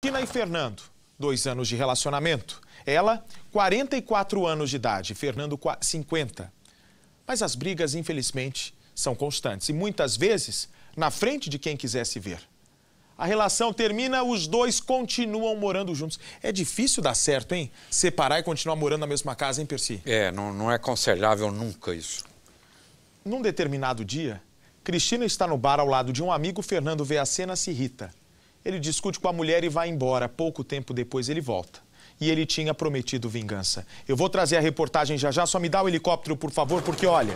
Cristina e Fernando, 2 anos de relacionamento. Ela, 44 anos de idade, Fernando, 50. Mas as brigas, infelizmente, são constantes e muitas vezes na frente de quem quisesse ver. A relação termina, os dois continuam morando juntos. É difícil dar certo, hein? Separar e continuar morando na mesma casa, hein, Percy? Não é aconselhável nunca isso. Num determinado dia, Cristina está no bar ao lado de um amigo, Fernando vê a cena e se irrita. Ele discute com a mulher e vai embora. Pouco tempo depois ele volta. E ele tinha prometido vingança. Eu vou trazer a reportagem já já, só me dá o helicóptero, por favor, porque olha,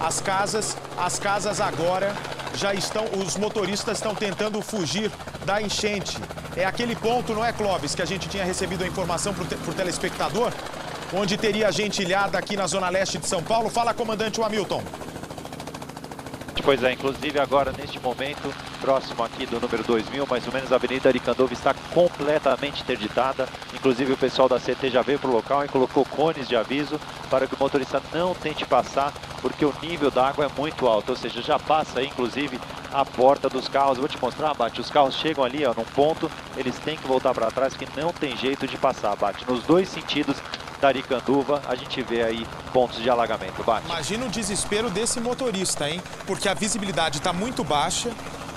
as casas agora já estão, os motoristas estão tentando fugir da enchente. É aquele ponto, não é, Clóvis, que a gente tinha recebido a informação por telespectador, onde teria gente ilhada aqui na zona leste de São Paulo. Fala, comandante Hamilton. Pois é, inclusive agora, neste momento, próximo aqui do número 2000, mais ou menos, a Avenida Aricanduva está completamente interditada. Inclusive o pessoal da CT já veio para o local e colocou cones de aviso para que o motorista não tente passar, porque o nível da água é muito alto, ou seja, já passa aí, inclusive, a porta dos carros. Eu vou te mostrar, Bate, os carros chegam ali, ó, num ponto, eles têm que voltar para trás, que não tem jeito de passar, Bate. Nos dois sentidos da Aricanduva, a gente vê aí pontos de alagamento, Bate. Imagina o desespero desse motorista, hein? Porque a visibilidade está muito baixa.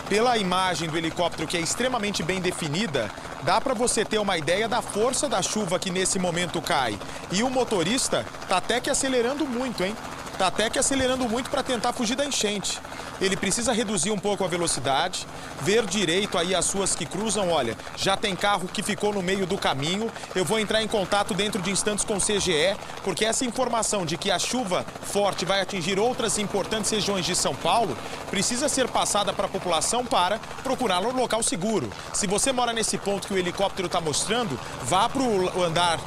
Pela imagem do helicóptero, que é extremamente bem definida, dá para você ter uma ideia da força da chuva que nesse momento cai. E o motorista tá até que acelerando muito, hein? Tá até que acelerando muito para tentar fugir da enchente. Ele precisa reduzir um pouco a velocidade, ver direito aí as ruas que cruzam. Olha, já tem carro que ficou no meio do caminho. Eu vou entrar em contato dentro de instantes com o CGE, porque essa informação de que a chuva forte vai atingir outras importantes regiões de São Paulo precisa ser passada para a população para procurar um local seguro. Se você mora nesse ponto que o helicóptero está mostrando, vá para o andar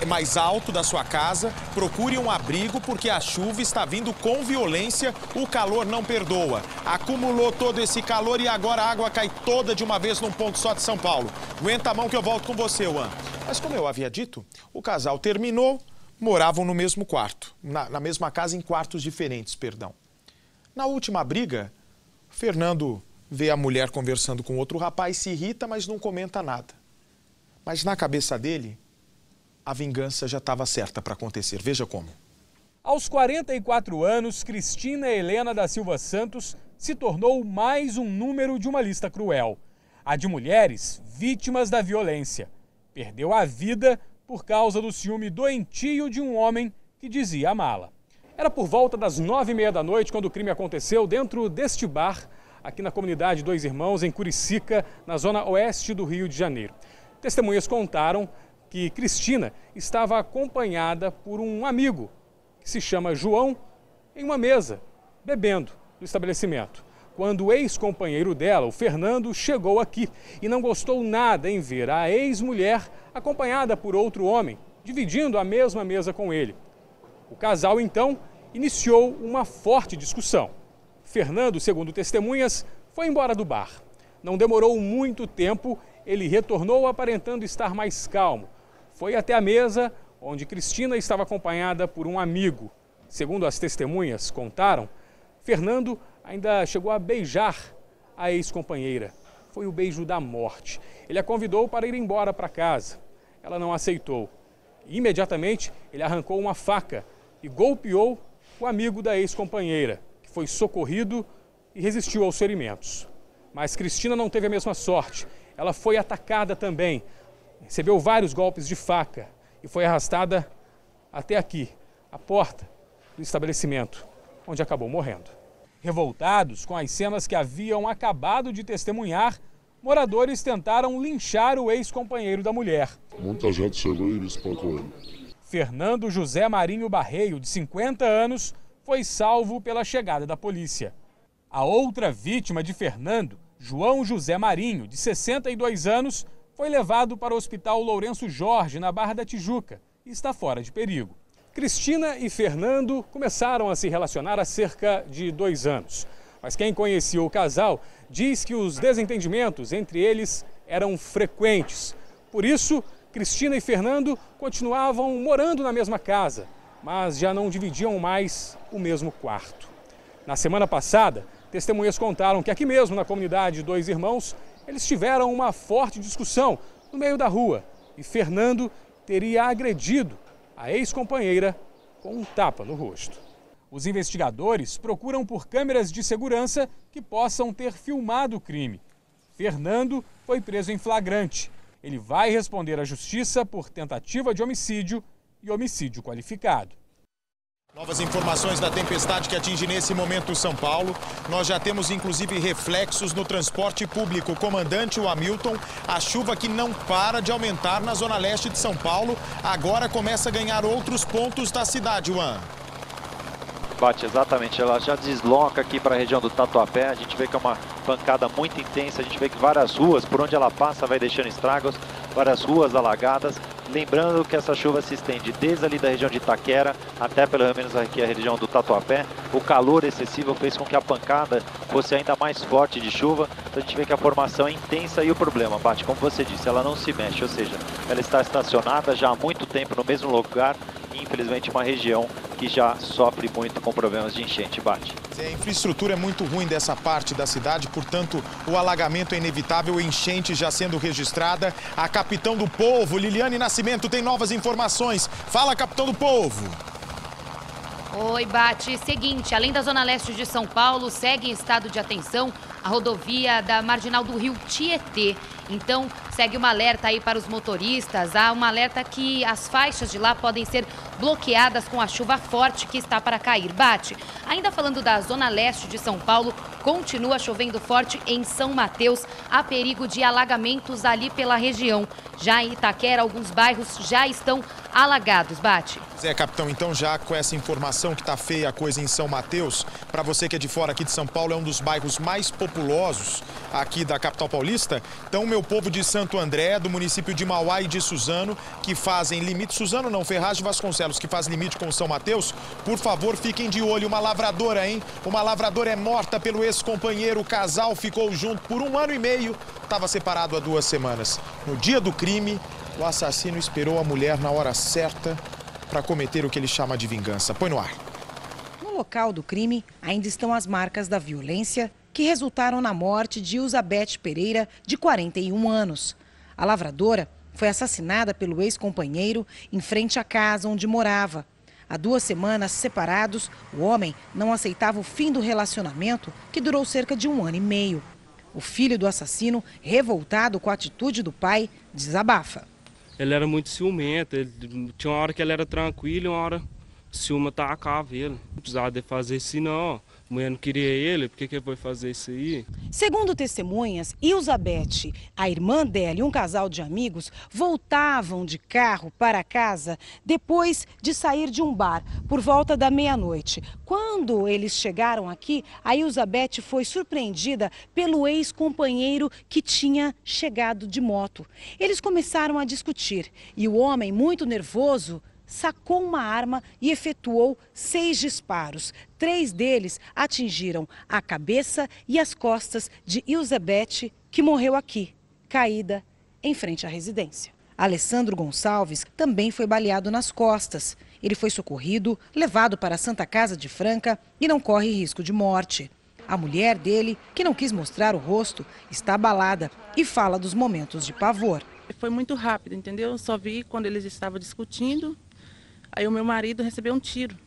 mais alto da sua casa, procure um abrigo, porque a chuva está vindo com violência, o calor não perdoa. Acumulou todo esse calor e agora a água cai toda de uma vez num ponto só de São Paulo. Aguenta a mão que eu volto com você, Juan. Mas como eu havia dito, o casal terminou, moravam no mesmo quarto, na mesma casa em quartos diferentes, perdão. Na última briga, Fernando vê a mulher conversando com outro rapaz, se irrita, mas não comenta nada. Mas na cabeça dele, a vingança já estava certa para acontecer. Veja como. Aos 44 anos, Cristina Helena da Silva Santos se tornou mais um número de uma lista cruel. A de mulheres vítimas da violência. Perdeu a vida por causa do ciúme doentio de um homem que dizia amá-la. Era por volta das 9h30 da noite quando o crime aconteceu dentro deste bar, aqui na comunidade Dois Irmãos, em Curicica, na zona oeste do Rio de Janeiro. Testemunhas contaram que Cristina estava acompanhada por um amigo, que se chama João, em uma mesa, bebendo no estabelecimento. Quando o ex-companheiro dela, o Fernando, chegou aqui e não gostou nada em ver a ex-mulher acompanhada por outro homem, dividindo a mesma mesa com ele. O casal, então, iniciou uma forte discussão. Fernando, segundo testemunhas, foi embora do bar. Não demorou muito tempo, ele retornou aparentando estar mais calmo. Foi até a mesa onde Cristina estava acompanhada por um amigo. Segundo as testemunhas contaram, Fernando ainda chegou a beijar a ex-companheira. Foi o beijo da morte. Ele a convidou para ir embora para casa. Ela não aceitou. Imediatamente, ele arrancou uma faca e golpeou o amigo da ex-companheira, que foi socorrido e resistiu aos ferimentos. Mas Cristina não teve a mesma sorte. Ela foi atacada também. Recebeu vários golpes de faca e foi arrastada até aqui, a porta do estabelecimento, onde acabou morrendo. Revoltados com as cenas que haviam acabado de testemunhar, moradores tentaram linchar o ex-companheiro da mulher. Muita gente chegou e espancou ele. Fernando José Marinho Barreiro, de 50 anos, foi salvo pela chegada da polícia. A outra vítima de Fernando, João José Marinho, de 62 anos, foi levado para o Hospital Lourenço Jorge, na Barra da Tijuca, e está fora de perigo. Cristina e Fernando começaram a se relacionar há cerca de 2 anos. Mas quem conhecia o casal diz que os desentendimentos entre eles eram frequentes. Por isso, Cristina e Fernando continuavam morando na mesma casa, mas já não dividiam mais o mesmo quarto. Na semana passada, testemunhas contaram que aqui mesmo na comunidade Dois Irmãos, eles tiveram uma forte discussão no meio da rua e Fernando teria agredido a ex-companheira com um tapa no rosto. Os investigadores procuram por câmeras de segurança que possam ter filmado o crime. Fernando foi preso em flagrante. Ele vai responder à justiça por tentativa de homicídio e homicídio qualificado. Novas informações da tempestade que atinge nesse momento São Paulo. Nós já temos inclusive reflexos no transporte público. Comandante Hamilton, a chuva que não para de aumentar na zona leste de São Paulo, agora começa a ganhar outros pontos da cidade, Juan. Bate, exatamente, ela já desloca aqui para a região do Tatuapé. A gente vê que é uma pancada muito intensa. A gente vê que várias ruas, por onde ela passa, vai deixando estragos, várias ruas alagadas. Lembrando que essa chuva se estende desde ali da região de Itaquera até pelo menos aqui a região do Tatuapé. O calor excessivo fez com que a pancada fosse ainda mais forte de chuva. Então a gente vê que a formação é intensa e o problema, Bate, como você disse, ela não se mexe, ou seja, ela está estacionada já há muito tempo no mesmo lugar e infelizmente uma região que já sofre muito com problemas de enchente, Bate. A infraestrutura é muito ruim dessa parte da cidade, portanto, o alagamento é inevitável, enchente já sendo registrada. A capitão do Povo, Liliane Nascimento, tem novas informações. Fala, capitão do Povo. Oi, Bate. Seguinte, além da zona leste de São Paulo, segue em estado de atenção a rodovia da marginal do rio Tietê. Então, segue uma alerta aí para os motoristas. Há uma alerta que as faixas de lá podem ser bloqueadas com a chuva forte que está para cair. Bate. Ainda falando da zona leste de São Paulo, continua chovendo forte em São Mateus. Há perigo de alagamentos ali pela região. Já em Itaquera, alguns bairros já estão alagados, Bate. Capitão, então já com essa informação que tá feia a coisa em São Mateus, para você que é de fora aqui de São Paulo, é um dos bairros mais populosos aqui da capital paulista. Então, meu povo de Santo André, do município de Mauá e de Suzano, que fazem limite, Suzano não, Ferraz de Vasconcelos, que faz limite com São Mateus, por favor, fiquem de olho. Uma lavradora, hein? Uma lavradora é morta pelo ex-companheiro. O casal ficou junto por 1 ano e meio, estava separado há 2 semanas. No dia do crime, o assassino esperou a mulher na hora certa para cometer o que ele chama de vingança. Põe no ar. No local do crime, ainda estão as marcas da violência que resultaram na morte de Elizabeth Pereira, de 41 anos. A lavradora foi assassinada pelo ex-companheiro em frente à casa onde morava. Há 2 semanas separados, o homem não aceitava o fim do relacionamento, que durou cerca de 1 ano e meio. O filho do assassino, revoltado com a atitude do pai, desabafa. Ele era muito ciumento, tinha uma hora que ele era tranquilo e uma hora o ciúme atacava ele. Não precisava de fazer isso não, a mulher não queria ele, por que ele foi fazer isso aí? Segundo testemunhas, Elizabeth, a irmã dela e um casal de amigos voltavam de carro para casa depois de sair de um bar por volta da meia-noite. Quando eles chegaram aqui, a Elizabeth foi surpreendida pelo ex-companheiro que tinha chegado de moto. Eles começaram a discutir e o homem, muito nervoso, sacou uma arma e efetuou 6 disparos. 3 deles atingiram a cabeça e as costas de Elizabeth, que morreu aqui, caída em frente à residência. Alessandro Gonçalves também foi baleado nas costas. Ele foi socorrido, levado para a Santa Casa de Franca e não corre risco de morte. A mulher dele, que não quis mostrar o rosto, está abalada e fala dos momentos de pavor. Foi muito rápido, entendeu? Eu só vi quando eles estavam discutindo. Aí o meu marido recebeu um tiro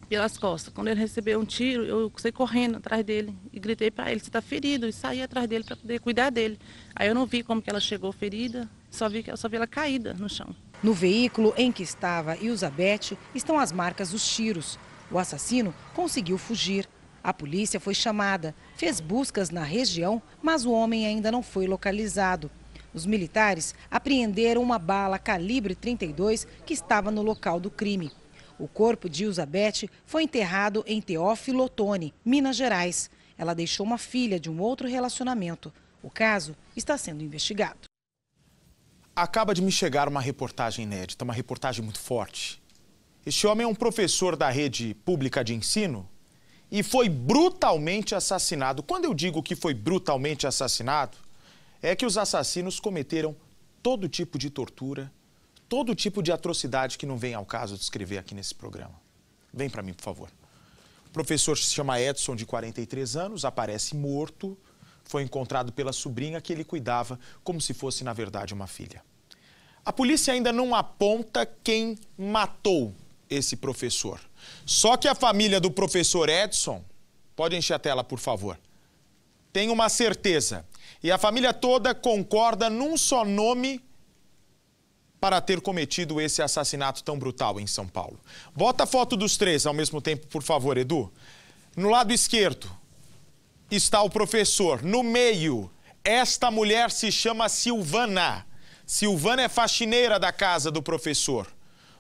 pelas costas. Quando ele recebeu um tiro, eu saí correndo atrás dele e gritei para ele, você está ferido, e saí atrás dele para poder cuidar dele. Aí eu não vi como que ela chegou ferida, só vi ela caída no chão. No veículo em que estava Elizabeth estão as marcas dos tiros. O assassino conseguiu fugir. A polícia foi chamada, fez buscas na região, mas o homem ainda não foi localizado. Os militares apreenderam uma bala calibre 32 que estava no local do crime. O corpo de Elizabeth foi enterrado em Teófilo Otoni, Minas Gerais. Ela deixou uma filha de um outro relacionamento. O caso está sendo investigado. Acaba de me chegar uma reportagem inédita, uma reportagem muito forte. Este homem é um professor da rede pública de ensino e foi brutalmente assassinado. Quando eu digo que foi brutalmente assassinado, é que os assassinos cometeram todo tipo de tortura, todo tipo de atrocidade que não vem ao caso descrever aqui nesse programa. Vem para mim, por favor. O professor se chama Edson, de 43 anos, aparece morto foi encontrado pela sobrinha que ele cuidava como se fosse, na verdade, uma filha. A polícia ainda não aponta quem matou esse professor. Só que a família do professor Edson, pode encher a tela, por favor, tem uma certeza. E a família toda concorda num só nome para ter cometido esse assassinato tão brutal em São Paulo. Bota a foto dos três ao mesmo tempo, por favor, Edu. No lado esquerdo está o professor. No meio, esta mulher se chama Silvana. Silvana é faxineira da casa do professor.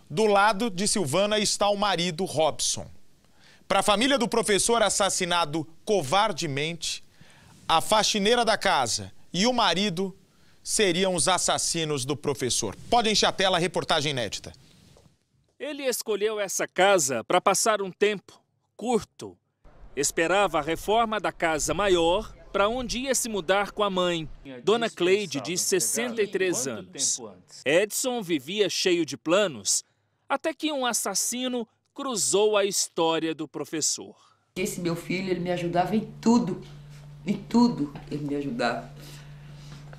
Do lado de Silvana está o marido Robson. Para a família do professor assassinado covardemente, a faxineira da casa e o marido seriam os assassinos do professor. Pode encher a tela, reportagem inédita. Ele escolheu essa casa para passar um tempo curto. Esperava a reforma da casa maior para onde ia se mudar com a mãe, Dona Cleide, de 63 anos. Edson vivia cheio de planos, até que um assassino cruzou a história do professor. Esse meu filho, ele me ajudava em tudo ele me ajudava.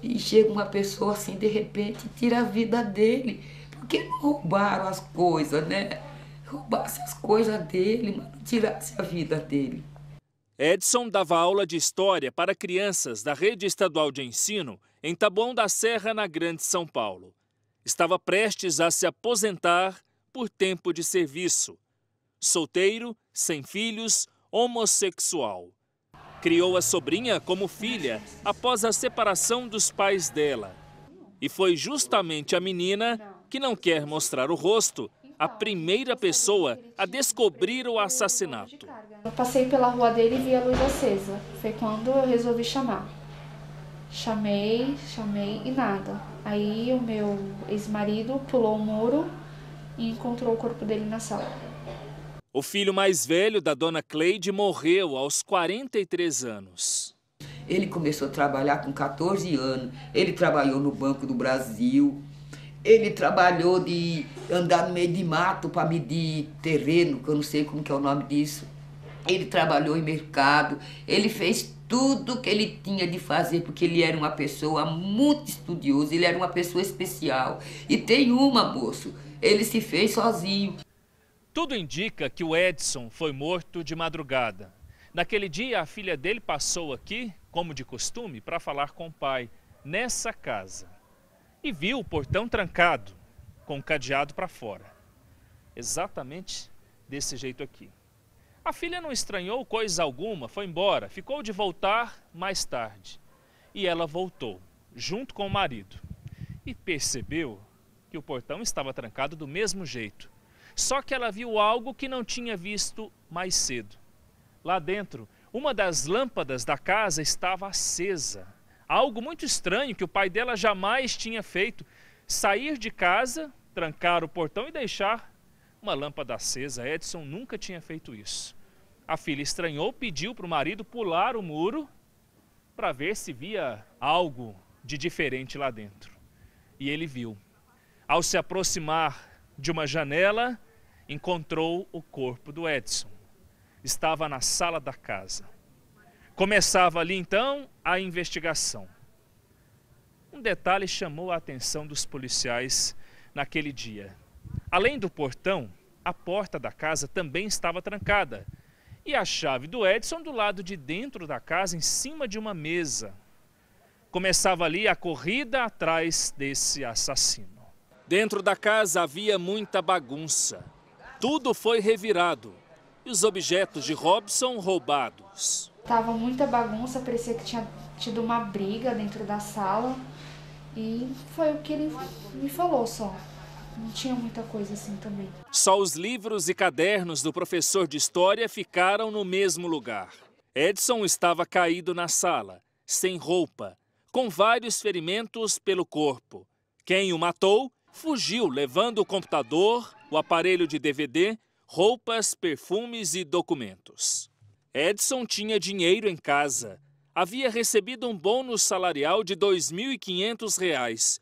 E chega uma pessoa assim, de repente, tira a vida dele. Porque não roubaram as coisas, né? Roubasse as coisas dele, mas não tirasse a vida dele. Edson dava aula de história para crianças da rede estadual de ensino em Taboão da Serra, na Grande São Paulo. Estava prestes a se aposentar por tempo de serviço. Solteiro, sem filhos, homossexual. Criou a sobrinha como filha após a separação dos pais dela. E foi justamente a menina, que não quer mostrar o rosto, a primeira pessoa a descobrir o assassinato. Eu passei pela rua dele e vi a luz acesa. Foi quando eu resolvi chamar. Chamei e nada. Aí o meu ex-marido pulou o muro e encontrou o corpo dele na sala. O filho mais velho da Dona Cleide morreu aos 43 anos. Ele começou a trabalhar com 14 anos. Ele trabalhou no Banco do Brasil. Ele trabalhou de andar no meio de mato para medir terreno, que eu não sei como que é o nome disso. Ele trabalhou em mercado. Ele fez tudo que ele tinha de fazer, porque ele era uma pessoa muito estudiosa, ele era uma pessoa especial. E tem uma, moço, ele se fez sozinho. Tudo indica que o Edson foi morto de madrugada. Naquele dia, a filha dele passou aqui, como de costume, para falar com o pai, nessa casa. E viu o portão trancado, com o cadeado para fora. Exatamente desse jeito aqui. A filha não estranhou coisa alguma, foi embora, ficou de voltar mais tarde. E ela voltou, junto com o marido. E percebeu que o portão estava trancado do mesmo jeito. Só que ela viu algo que não tinha visto mais cedo. Lá dentro, uma das lâmpadas da casa estava acesa. Algo muito estranho que o pai dela jamais tinha feito. Sair de casa, trancar o portão e deixar uma lâmpada acesa. Edson nunca tinha feito isso. A filha estranhou, pediu para o marido pular o muro para ver se via algo de diferente lá dentro. E ele viu. Ao se aproximar de uma janela, encontrou o corpo do Edson. Estava na sala da casa. Começava ali então a investigação. Um detalhe chamou a atenção dos policiais naquele dia. Além do portão, a porta da casa também estava trancada. E a chave do Edson do lado de dentro da casa, em cima de uma mesa. Começava ali a corrida atrás desse assassino. Dentro da casa havia muita bagunça. Tudo foi revirado e os objetos de Robson roubados. Tava muita bagunça, parecia que tinha tido uma briga dentro da sala e foi o que ele me falou só. Não tinha muita coisa assim também. Só os livros e cadernos do professor de história ficaram no mesmo lugar. Edson estava caído na sala, sem roupa, com vários ferimentos pelo corpo. Quem o matou fugiu, levando o computador, o aparelho de DVD, roupas, perfumes e documentos. Edson tinha dinheiro em casa. Havia recebido um bônus salarial de R$ 2.500.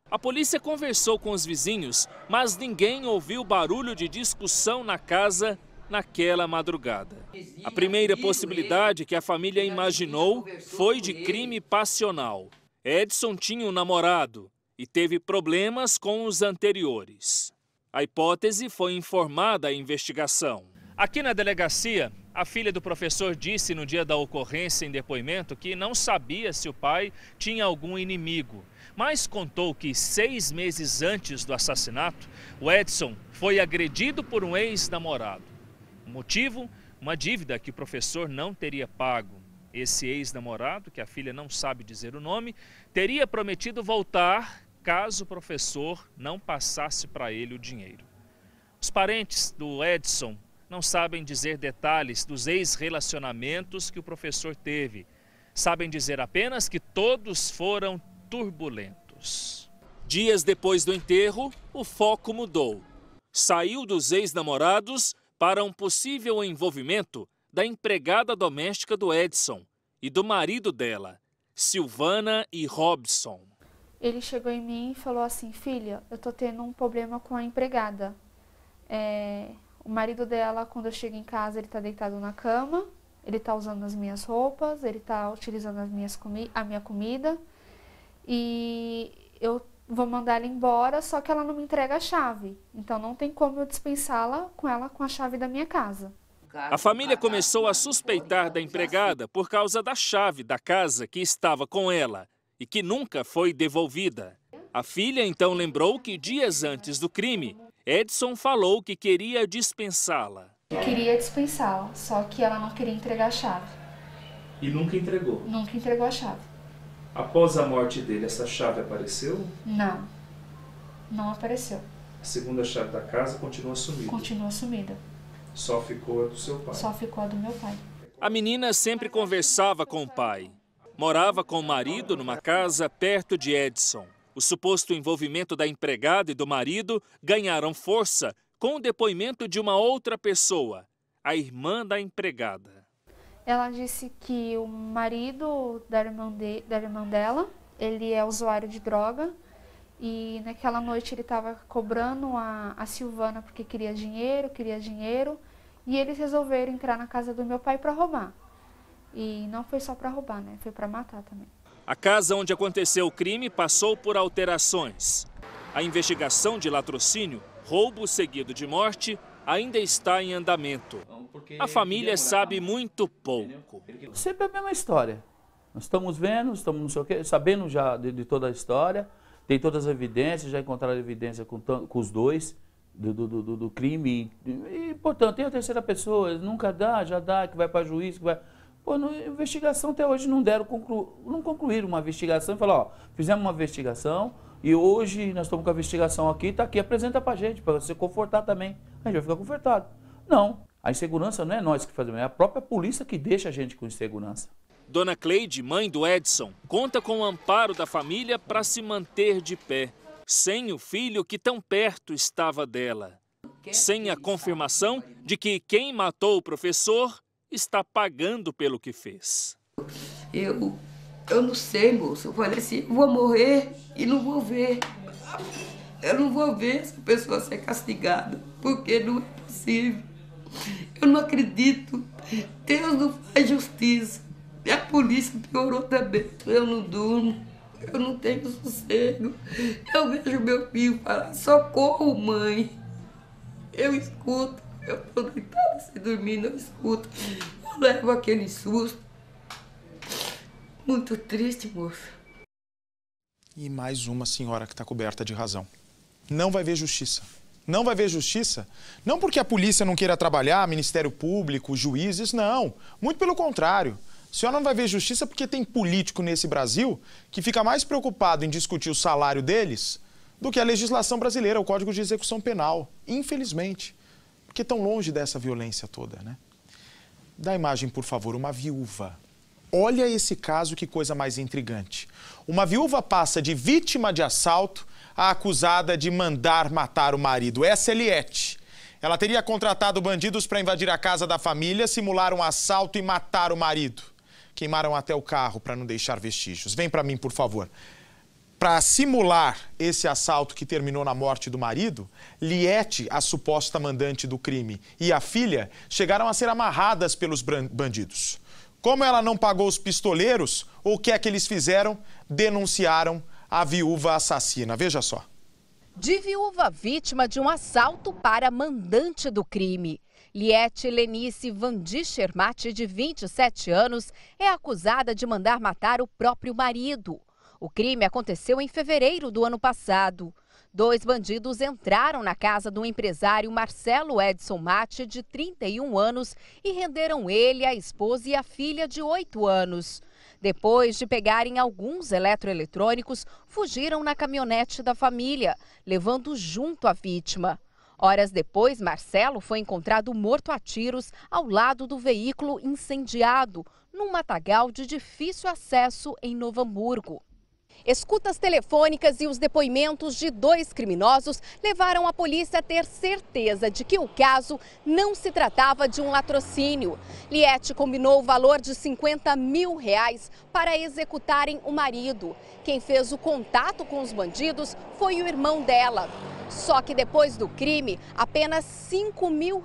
A polícia conversou com os vizinhos, mas ninguém ouviu barulho de discussão na casa naquela madrugada. A primeira possibilidade que a família imaginou foi de crime passional. Edson tinha um namorado e teve problemas com os anteriores. A hipótese foi informada à investigação. Aqui na delegacia, a filha do professor disse no dia da ocorrência em depoimento que não sabia se o pai tinha algum inimigo, mas contou que 6 meses antes do assassinato, o Edson foi agredido por um ex-namorado. O motivo? Uma dívida que o professor não teria pago. Esse ex-namorado, que a filha não sabe dizer o nome, teria prometido voltar caso o professor não passasse para ele o dinheiro. Os parentes do Edson não sabem dizer detalhes dos ex-relacionamentos que o professor teve. Sabem dizer apenas que todos foram turbulentos. Dias depois do enterro, o foco mudou. Saiu dos ex-namorados para um possível envolvimento da empregada doméstica do Edson e do marido dela, Silvana e Robson. Ele chegou em mim e falou assim: filha, eu tô tendo um problema com a empregada. O marido dela, quando eu chego em casa, ele tá deitado na cama, ele tá usando as minhas roupas, ele tá utilizando a minha comida e eu vou mandar ela embora, só que ela não me entrega a chave. Então não tem como eu dispensá-la com a chave da minha casa. A família começou a suspeitar da empregada por causa da chave da casa que estava com ela e que nunca foi devolvida. A filha então lembrou que dias antes do crime, Edson falou que queria dispensá-la. Eu queria dispensá-la, só que ela não queria entregar a chave. E nunca entregou? Nunca entregou a chave. Após a morte dele, essa chave apareceu? Não, não apareceu. A segunda chave da casa continua sumida? Continua sumida. Só ficou a do seu pai? Só ficou a do meu pai. A menina sempre conversava com o pai. Morava com o marido numa casa perto de Edson. O suposto envolvimento da empregada e do marido ganharam força com o depoimento de uma outra pessoa, a irmã da empregada. Ela disse que o marido da irmã dela, ele é usuário de droga e naquela noite ele estava cobrando a Silvana porque queria dinheiro e eles resolveram entrar na casa do meu pai para roubar. E não foi só para roubar, né? Foi para matar também. A casa onde aconteceu o crime passou por alterações. A investigação de latrocínio, roubo seguido de morte, ainda está em andamento. A família sabe muito pouco. Sempre a mesma história. Nós estamos vendo, estamos não sei o quê, sabendo já de toda a história, tem todas as evidências, já encontraram evidência com os dois do crime. E, portanto, tem a terceira pessoa, nunca dá, já dá, que vai para juiz, que vai... Pô, investigação até hoje não concluíram uma investigação e falaram, ó, fizemos uma investigação e hoje nós estamos com a investigação aqui, está aqui, apresenta pra gente, para você confortar também. A gente vai ficar confortado. Não, a insegurança não é nós que fazemos, é a própria polícia que deixa a gente com insegurança. Dona Cleide, mãe do Edson, conta com o amparo da família para se manter de pé, sem o filho que tão perto estava dela. Sem a confirmação de que quem matou o professor está pagando pelo que fez. Eu não sei, moço. Eu falei assim, eu vou morrer e não vou ver. Eu não vou ver essa pessoa ser castigada, porque não é possível. Eu não acredito. Deus não faz justiça. E a polícia piorou também. Eu não durmo, eu não tenho sossego. Eu vejo meu filho falar, socorro, mãe. Eu escuto. Eu estou deitada sem dormir, não escuto. Eu levo aquele susto. Muito triste, moça. E mais uma senhora que está coberta de razão. Não vai ver justiça. Não vai ver justiça, não porque a polícia não queira trabalhar, Ministério Público, juízes, não. Muito pelo contrário. A senhora não vai ver justiça porque tem político nesse Brasil que fica mais preocupado em discutir o salário deles do que a legislação brasileira, o Código de Execução Penal. Infelizmente. Porque tão longe dessa violência toda, né? Dá a imagem, por favor, uma viúva. Olha esse caso, que coisa mais intrigante. Uma viúva passa de vítima de assalto a acusada de mandar matar o marido. Essa é Eliette. Ela teria contratado bandidos para invadir a casa da família, simular um assalto e matar o marido. Queimaram até o carro para não deixar vestígios. Vem para mim, por favor. Para simular esse assalto que terminou na morte do marido, Liette, a suposta mandante do crime, e a filha chegaram a ser amarradas pelos bandidos. Como ela não pagou os pistoleiros, o que é que eles fizeram? Denunciaram a viúva assassina. Veja só. De viúva vítima de um assalto para mandante do crime. Liette Lenice Vandi Schermati, de 27 anos, é acusada de mandar matar o próprio marido. O crime aconteceu em fevereiro do ano passado. 2 bandidos entraram na casa do empresário Marcelo Edson Mate, de 31 anos, e renderam ele, a esposa e a filha de 8 anos. Depois de pegarem alguns eletroeletrônicos, fugiram na caminhonete da família, levando junto a vítima. Horas depois, Marcelo foi encontrado morto a tiros ao lado do veículo incendiado, num matagal de difícil acesso em Novo Hamburgo. Escutas telefônicas e os depoimentos de 2 criminosos levaram a polícia a ter certeza de que o caso não se tratava de um latrocínio. Liette combinou o valor de R$50 mil para executarem o marido. Quem fez o contato com os bandidos foi o irmão dela. Só que depois do crime, apenas R$5 mil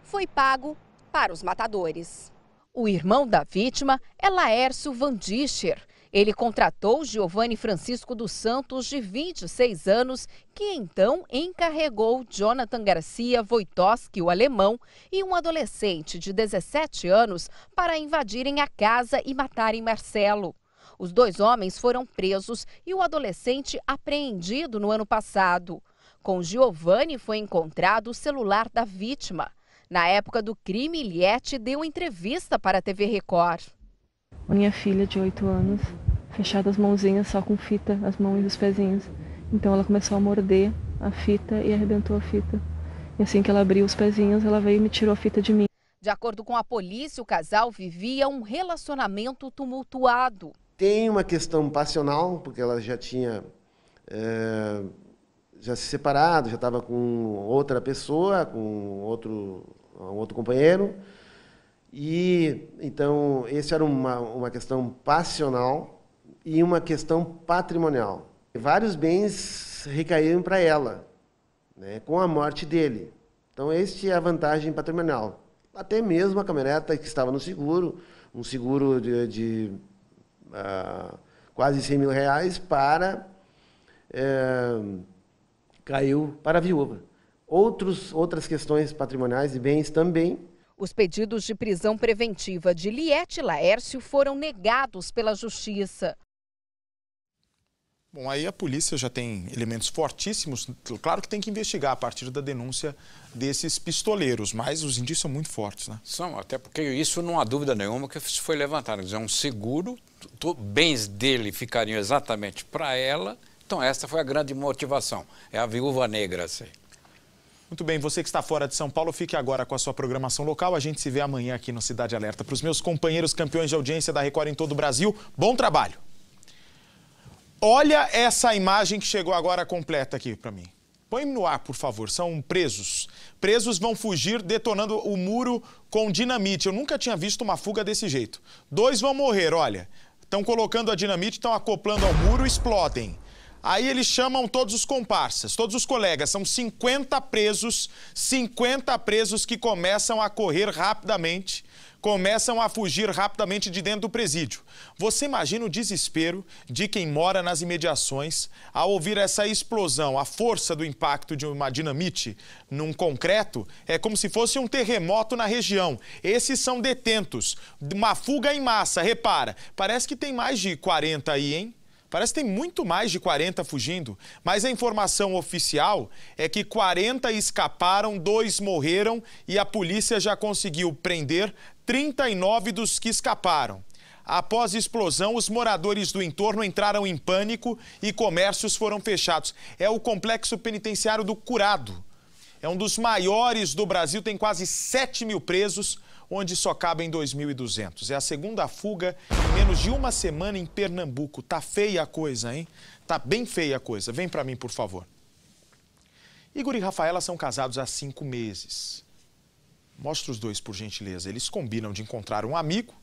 foi pago para os matadores. O irmão da vítima é Laércio Vandischer. Ele contratou Giovanni Francisco dos Santos, de 26 anos, que então encarregou Jonathan Garcia Wojtowski, o alemão, e um adolescente de 17 anos para invadirem a casa e matarem Marcelo. Os 2 homens foram presos e o adolescente apreendido no ano passado. Com Giovanni foi encontrado o celular da vítima. Na época do crime, Liette deu entrevista para a TV Record. Minha filha de 8 anos, fechada as mãozinhas só com fita, as mãos e os pezinhos. Então ela começou a morder a fita e arrebentou a fita. E assim que ela abriu os pezinhos, ela veio e me tirou a fita de mim. De acordo com a polícia, o casal vivia um relacionamento tumultuado. Tem uma questão passional, porque ela já tinha já se separado, já estava com outra pessoa, com um outro companheiro. E então esse era uma questão passional e uma questão patrimonial. Vários bens recaíram para ela, né, com a morte dele. Então esta é a vantagem patrimonial. Até mesmo a caminhonete que estava no seguro, um seguro de quase R$100 mil, caiu para a viúva. Outras questões patrimoniais e bens também. Os pedidos de prisão preventiva de Liette e Laércio foram negados pela Justiça. Bom, aí a polícia já tem elementos fortíssimos. Claro que tem que investigar a partir da denúncia desses pistoleiros, mas os indícios são muito fortes, né? São, até porque isso não há dúvida nenhuma que foi levantado. Quer dizer, um seguro, bens dele ficariam exatamente para ela. Então essa foi a grande motivação. É a viúva negra, assim. Muito bem, você que está fora de São Paulo, fique agora com a sua programação local. A gente se vê amanhã aqui no Cidade Alerta. Para os meus companheiros campeões de audiência da Record em todo o Brasil, bom trabalho. Olha essa imagem que chegou agora completa aqui para mim. Põe-me no ar, por favor. São presos. Presos vão fugir detonando o muro com dinamite. Eu nunca tinha visto uma fuga desse jeito. 2 vão morrer, olha. Estão colocando a dinamite, estão acoplando ao muro, explodem. Aí eles chamam todos os comparsas, todos os colegas. São 50 presos que começam a correr rapidamente, começam a fugir rapidamente de dentro do presídio. Você imagina o desespero de quem mora nas imediações ao ouvir essa explosão, a força do impacto de uma dinamite num concreto. É como se fosse um terremoto na região. Esses são detentos, uma fuga em massa, repara. Parece que tem mais de 40 aí, hein? Parece que tem muito mais de 40 fugindo, mas a informação oficial é que 40 escaparam, 2 morreram e a polícia já conseguiu prender 39 dos que escaparam. Após a explosão, os moradores do entorno entraram em pânico e comércios foram fechados. É o complexo penitenciário do Curado. É um dos maiores do Brasil, tem quase 7 mil presos, onde só cabem 2.200. É a segunda fuga em menos de uma semana em Pernambuco. Tá feia a coisa, hein? Tá bem feia a coisa. Vem pra mim, por favor. Igor e Rafaela são casados há 5 meses. Mostra os 2, por gentileza. Eles combinam de encontrar um amigo.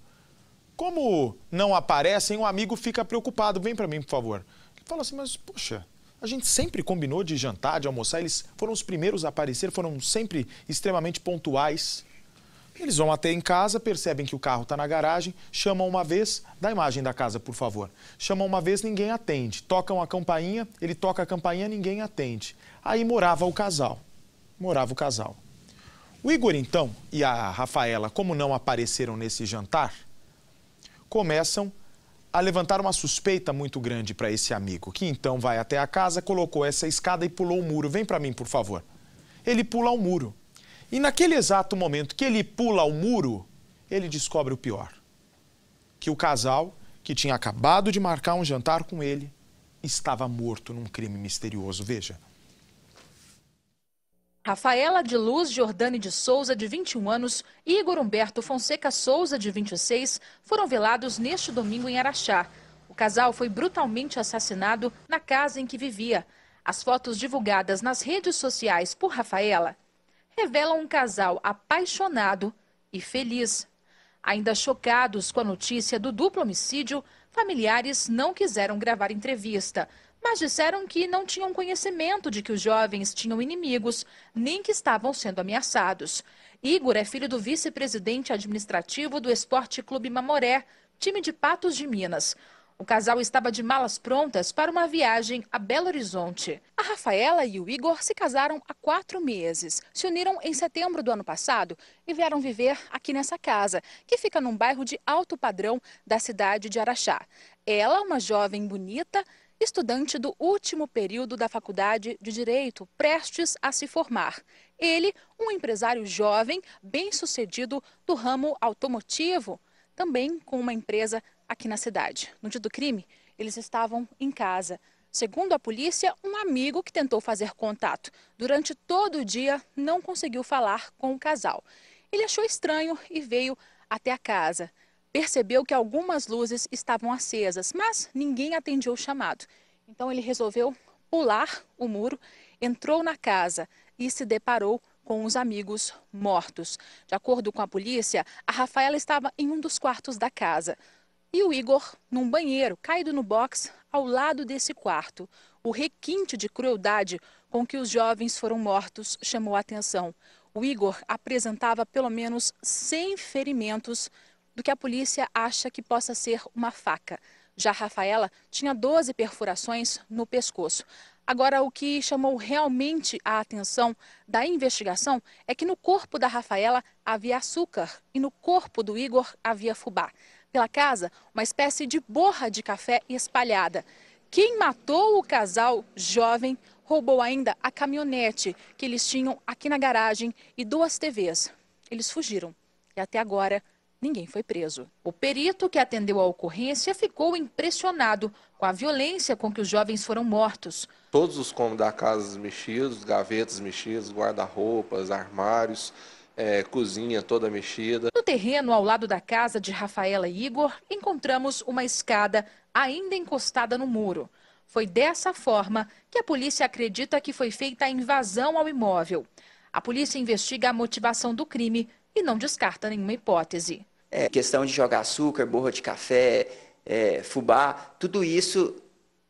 Como não aparecem, o amigo fica preocupado. Vem pra mim, por favor. fala assim, mas poxa, a gente sempre combinou de jantar, de almoçar, eles foram os primeiros a aparecer, foram sempre extremamente pontuais. Eles vão até em casa, percebem que o carro está na garagem, chamam uma vez, dá a imagem da casa, por favor. Chamam uma vez, ninguém atende. Tocam a campainha, ele toca a campainha, ninguém atende. Aí morava o casal. O Igor, então, e a Rafaela, como não apareceram nesse jantar, começam a levantar uma suspeita muito grande para esse amigo, que então vai até a casa, colocou essa escada e pulou o muro. Vem para mim, por favor. Ele pula o muro. E naquele exato momento que ele pula o muro, ele descobre o pior. Que o casal, que tinha acabado de marcar um jantar com ele, estava morto num crime misterioso. Veja. Rafaela de Luz Jordane de Souza, de 21 anos, e Igor Humberto Fonseca Souza, de 26, foram velados neste domingo em Araxá. O casal foi brutalmente assassinado na casa em que vivia. As fotos divulgadas nas redes sociais por Rafaela revelam um casal apaixonado e feliz. Ainda chocados com a notícia do duplo homicídio, familiares não quiseram gravar entrevista, mas disseram que não tinham conhecimento de que os jovens tinham inimigos, nem que estavam sendo ameaçados. Igor é filho do vice-presidente administrativo do Esporte Clube Mamoré, time de Patos de Minas. O casal estava de malas prontas para uma viagem a Belo Horizonte. A Rafaela e o Igor se casaram há 4 meses. Se uniram em setembro do ano passado e vieram viver aqui nessa casa, que fica num bairro de alto padrão da cidade de Araxá. Ela, uma jovem bonita, estudante do último período da faculdade de Direito, prestes a se formar. Ele, um empresário jovem, bem-sucedido do ramo automotivo, também com uma empresa aqui na cidade. No dia do crime, eles estavam em casa. Segundo a polícia, um amigo que tentou fazer contato durante todo o dia não conseguiu falar com o casal. Ele achou estranho e veio até a casa. Percebeu que algumas luzes estavam acesas, mas ninguém atendia o chamado. Então ele resolveu pular o muro, entrou na casa e se deparou com os amigos mortos. De acordo com a polícia, a Rafaela estava em um dos quartos da casa e o Igor num banheiro, caído no box ao lado desse quarto. O requinte de crueldade com que os jovens foram mortos chamou a atenção. O Igor apresentava pelo menos 100 ferimentos do que a polícia acha que possa ser uma faca. Já a Rafaela tinha 12 perfurações no pescoço. Agora, o que chamou realmente a atenção da investigação é que no corpo da Rafaela havia açúcar e no corpo do Igor havia fubá. Pela casa, uma espécie de borra de café espalhada. Quem matou o casal jovem roubou ainda a caminhonete que eles tinham aqui na garagem e 2 TVs. Eles fugiram e até agora ninguém foi preso. O perito que atendeu a ocorrência ficou impressionado com a violência com que os jovens foram mortos. Todos os cômodos da casa mexidos, gavetas mexidas, guarda-roupas, armários, cozinha toda mexida. No terreno ao lado da casa de Rafaela e Igor, encontramos uma escada ainda encostada no muro. Foi dessa forma que a polícia acredita que foi feita a invasão ao imóvel. A polícia investiga a motivação do crime e não descarta nenhuma hipótese. Questão de jogar açúcar, borra de café, fubá, tudo isso,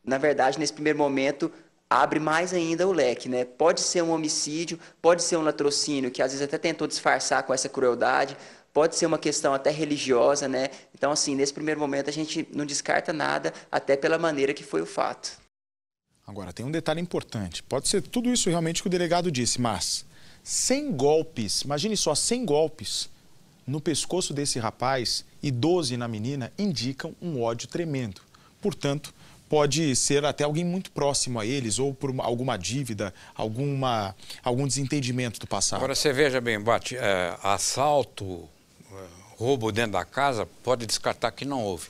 na verdade, nesse primeiro momento, abre mais ainda o leque, né? Pode ser um homicídio, pode ser um latrocínio, que às vezes até tentou disfarçar com essa crueldade, pode ser uma questão até religiosa, né? Então, assim, nesse primeiro momento a gente não descarta nada, até pela maneira que foi o fato. Agora, tem um detalhe importante. Pode ser tudo isso realmente que o delegado disse, mas 100 golpes, imagine só, 100 golpes no pescoço desse rapaz e 12 na menina indicam um ódio tremendo. Portanto, pode ser até alguém muito próximo a eles ou por alguma dívida, algum desentendimento do passado. Agora, você veja bem, Bate, assalto, roubo dentro da casa, pode descartar que não houve.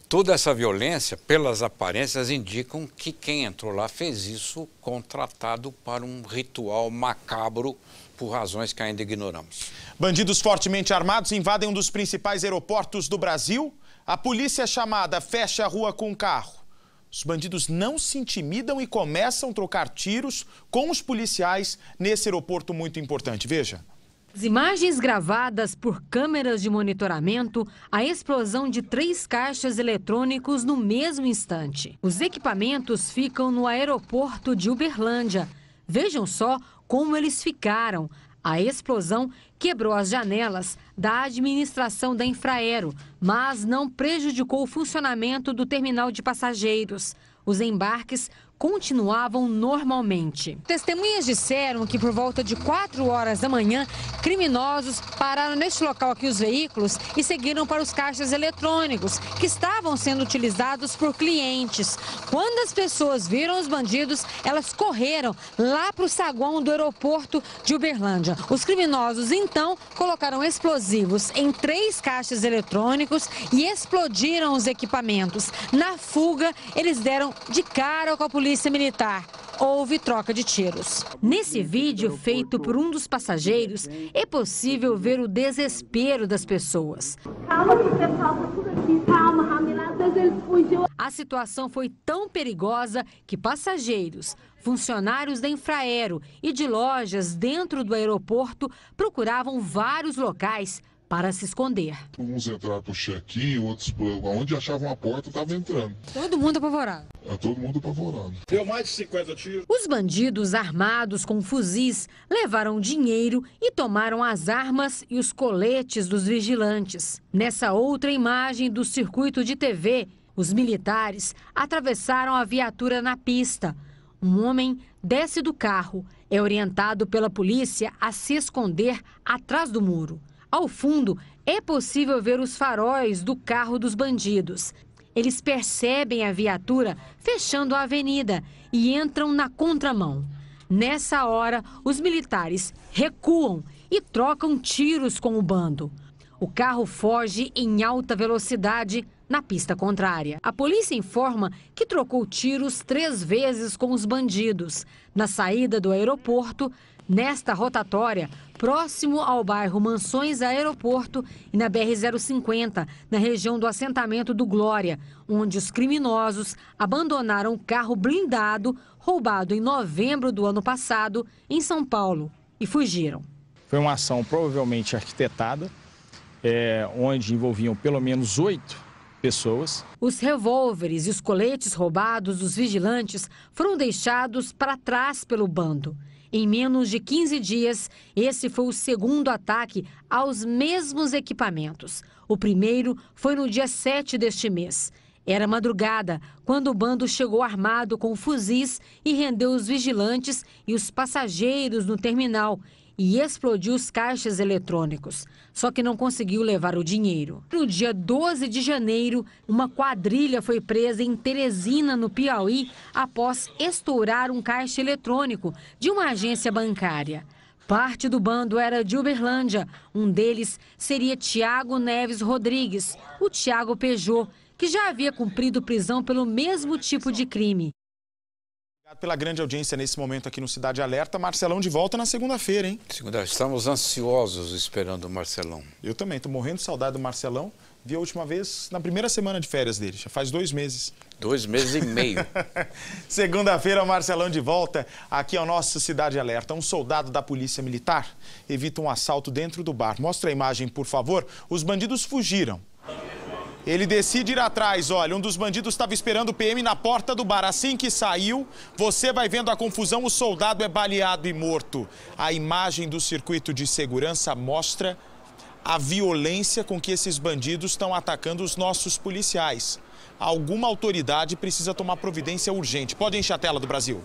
Toda essa violência, pelas aparências, indicam que quem entrou lá fez isso contratado para um ritual macabro por razões que ainda ignoramos. Bandidos fortemente armados invadem um dos principais aeroportos do Brasil. A polícia chamada fecha a rua com um carro. Os bandidos não se intimidam e começam a trocar tiros com os policiais nesse aeroporto muito importante. Veja. As imagens gravadas por câmeras de monitoramento, a explosão de 3 caixas eletrônicos no mesmo instante. Os equipamentos ficam no aeroporto de Uberlândia. Vejam só como eles ficaram. A explosão quebrou as janelas da administração da Infraero, mas não prejudicou o funcionamento do terminal de passageiros. Os embarques continuavam normalmente. Testemunhas disseram que por volta de 4 horas da manhã, criminosos pararam neste local aqui os veículos e seguiram para os caixas eletrônicos, que estavam sendo utilizados por clientes. Quando as pessoas viram os bandidos, elas correram lá para o saguão do aeroporto de Uberlândia. Os criminosos, então, colocaram explosivos em 3 caixas eletrônicos e explodiram os equipamentos. Na fuga, eles deram de cara com a polícia militar. Houve troca de tiros. Nesse vídeo, feito por um dos passageiros, é possível ver o desespero das pessoas. Calma, pessoal, tá tudo aqui. Calma, Ramila, às vezes ele fugiu. A situação foi tão perigosa que passageiros, funcionários da Infraero e de lojas dentro do aeroporto procuravam vários locais para se esconder. Uns entraram para o check-in, outros onde achavam a porta estavam entrando. Todo mundo apavorado. Todo mundo apavorado. Deu mais de 50 tiros. Os bandidos armados com fuzis levaram dinheiro e tomaram as armas e os coletes dos vigilantes. Nessa outra imagem do circuito de TV, os militares atravessaram a viatura na pista. Um homem desce do carro, é orientado pela polícia a se esconder atrás do muro. Ao fundo, é possível ver os faróis do carro dos bandidos. Eles percebem a viatura fechando a avenida e entram na contramão. Nessa hora, os militares recuam e trocam tiros com o bando. O carro foge em alta velocidade na pista contrária. A polícia informa que trocou tiros 3 vezes com os bandidos. Na saída do aeroporto, nesta rotatória, próximo ao bairro Mansões Aeroporto e na BR-050, na região do assentamento do Glória, onde os criminosos abandonaram o carro blindado roubado em novembro do ano passado em São Paulo e fugiram. Foi uma ação provavelmente arquitetada, onde envolviam pelo menos 8 pessoas. Os revólveres e os coletes roubados dos vigilantes foram deixados para trás pelo bando. Em menos de 15 dias, esse foi o segundo ataque aos mesmos equipamentos. O primeiro foi no dia 7 deste mês. Era madrugada, quando o bando chegou armado com fuzis e rendeu os vigilantes e os passageiros no terminal e explodiu os caixas eletrônicos. Só que não conseguiu levar o dinheiro. No dia 12 de janeiro, uma quadrilha foi presa em Teresina, no Piauí, após estourar um caixa eletrônico de uma agência bancária. Parte do bando era de Uberlândia. Um deles seria Tiago Neves Rodrigues, o Tiago Peugeot, que já havia cumprido prisão pelo mesmo tipo de crime. Obrigado pela grande audiência nesse momento aqui no Cidade Alerta. Marcelão de volta na segunda-feira, hein? Estamos ansiosos esperando o Marcelão. Eu também, estou morrendo de saudade do Marcelão. Vi a última vez na primeira semana de férias dele, já faz 2 meses. 2 meses e meio. Segunda-feira, o Marcelão de volta aqui ao nosso Cidade Alerta. Um soldado da Polícia Militar evita um assalto dentro do bar. Mostra a imagem, por favor. Os bandidos fugiram. Ele decide ir atrás, olha, um dos bandidos estava esperando o PM na porta do bar. Assim que saiu, você vai vendo a confusão, o soldado é baleado e morto. A imagem do circuito de segurança mostra a violência com que esses bandidos estão atacando os nossos policiais. Alguma autoridade precisa tomar providência urgente. Pode encher a tela do Brasil.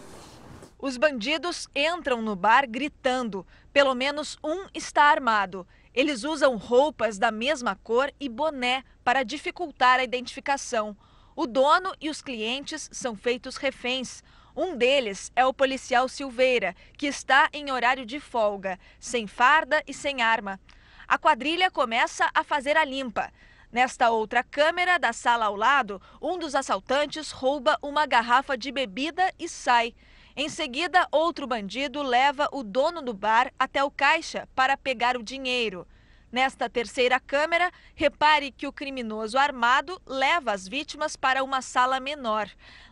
Os bandidos entram no bar gritando. Pelo menos um está armado. Eles usam roupas da mesma cor e boné para dificultar a identificação. O dono e os clientes são feitos reféns. Um deles é o policial Silveira, que está em horário de folga, sem farda e sem arma. A quadrilha começa a fazer a limpa. Nesta outra câmera da sala ao lado, um dos assaltantes rouba uma garrafa de bebida e sai. Em seguida, outro bandido leva o dono do bar até o caixa para pegar o dinheiro. Nesta terceira câmera, repare que o criminoso armado leva as vítimas para uma sala menor.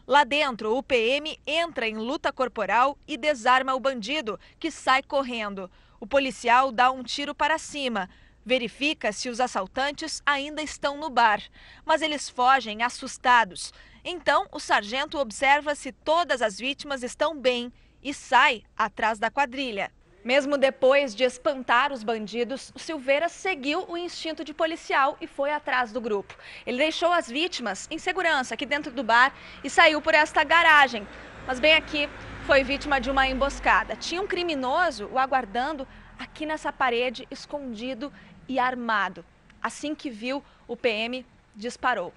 Lá dentro, o PM entra em luta corporal e desarma o bandido, que sai correndo. O policial dá um tiro para cima. Verifica se os assaltantes ainda estão no bar, mas eles fogem assustados. Então, o sargento observa se todas as vítimas estão bem e sai atrás da quadrilha. Mesmo depois de espantar os bandidos, o Silveira seguiu o instinto de policial e foi atrás do grupo. Ele deixou as vítimas em segurança aqui dentro do bar e saiu por esta garagem. Mas bem aqui, foi vítima de uma emboscada. Tinha um criminoso o aguardando aqui nessa parede, escondido e armado. Assim que viu, o PM disparou.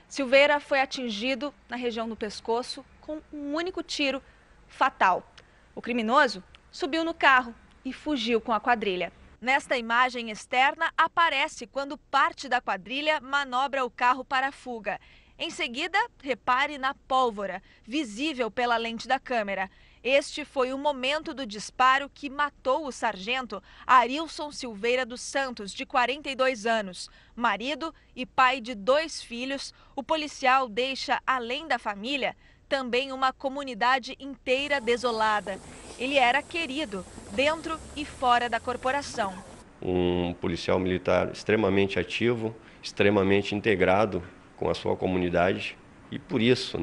Silveira foi atingido na região do pescoço com um único tiro fatal. O criminoso subiu no carro e fugiu com a quadrilha. Nesta imagem externa, aparece quando parte da quadrilha manobra o carro para a fuga. Em seguida, repare na pólvora, visível pela lente da câmera. Este foi o momento do disparo que matou o sargento Arilson Silveira dos Santos, de 42 anos. Marido e pai de 2 filhos, o policial deixa, além da família, também uma comunidade inteira desolada. Ele era querido, dentro e fora da corporação. Um policial militar extremamente ativo, extremamente integrado com a sua comunidade e por isso,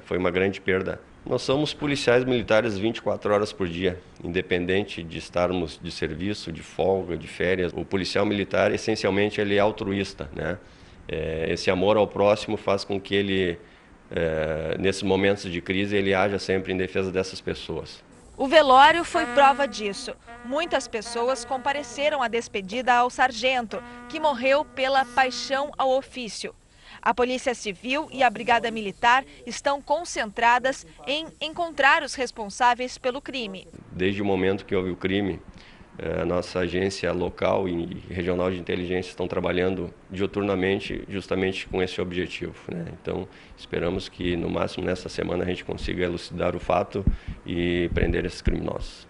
foi uma grande perda. Nós somos policiais militares 24 horas por dia, independente de estarmos de serviço, de folga, de férias. O policial militar, essencialmente, ele é altruísta, Esse amor ao próximo faz com que ele, nesses momentos de crise, ele haja sempre em defesa dessas pessoas. O velório foi prova disso. Muitas pessoas compareceram à despedida ao sargento, que morreu pela paixão ao ofício. A Polícia Civil e a Brigada Militar estão concentradas em encontrar os responsáveis pelo crime. Desde o momento que houve o crime, a nossa agência local e regional de inteligência estão trabalhando diuturnamente justamente com esse objetivo, Então, esperamos que no máximo nesta semana a gente consiga elucidar o fato e prender esses criminosos.